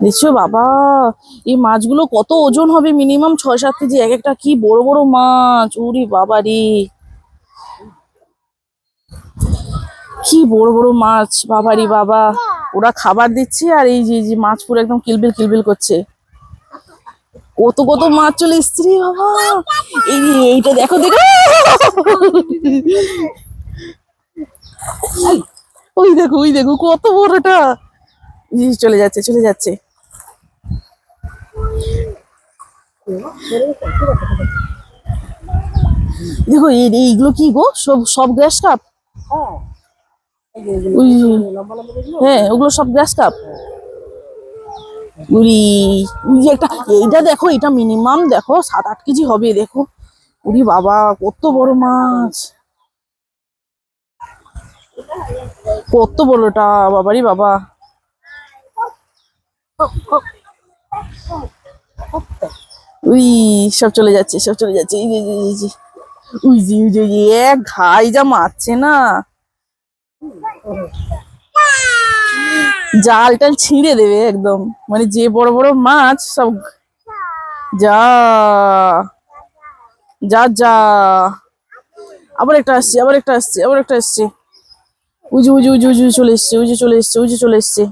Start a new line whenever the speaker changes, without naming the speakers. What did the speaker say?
দেখছো বাবা, এই মাছগুলো কত ওজন হবে, মিনিমাম 6-7 কেজি এক একটা। কি বড় বড় মাছ, উরি বাবা রে, কি বড় বড় মাছ, বাবারি বাবা। ওরা খাবার দিচ্ছে আর এই যে মাছ পুরো একদম কিলবিল কিলবিল করছে। কত কত মাছ চলে এসছে রে বাবা। এইটা দেখো দেখো, ওই দেখো কত বড়টা। চলে যাচ্ছে চলে যাচ্ছে। দেখো এইগুলো কি গো, সব সব গ্রাস কাপ। ওই হ্যাঁ, ওগুলো সব গ্রাস কাপ। উরি, ওই যে একটা, এইটা দেখো, এটা মিনিমাম দেখো 7-8 কেজি হবে দেখো। উরি বাবা, কত বড় মাছ, কত বড়টা, বাবারি বাবা। উই, সব চলে যাচ্ছে সব চলে যাচ্ছে। এই যে ওই যে এক ঘাই যা মারছে না, জাল টাল ছিঁড়ে দেবে একদম। মানে যে বড় বড় মাছ সব। যা যা যা, আবার একটা আসছে আবার একটা আসছে আবার একটা আসছে। উজু উজু উজু উজু চলে এসছে, ওই যে চলে এসছে, ওই যে চলে এসছে।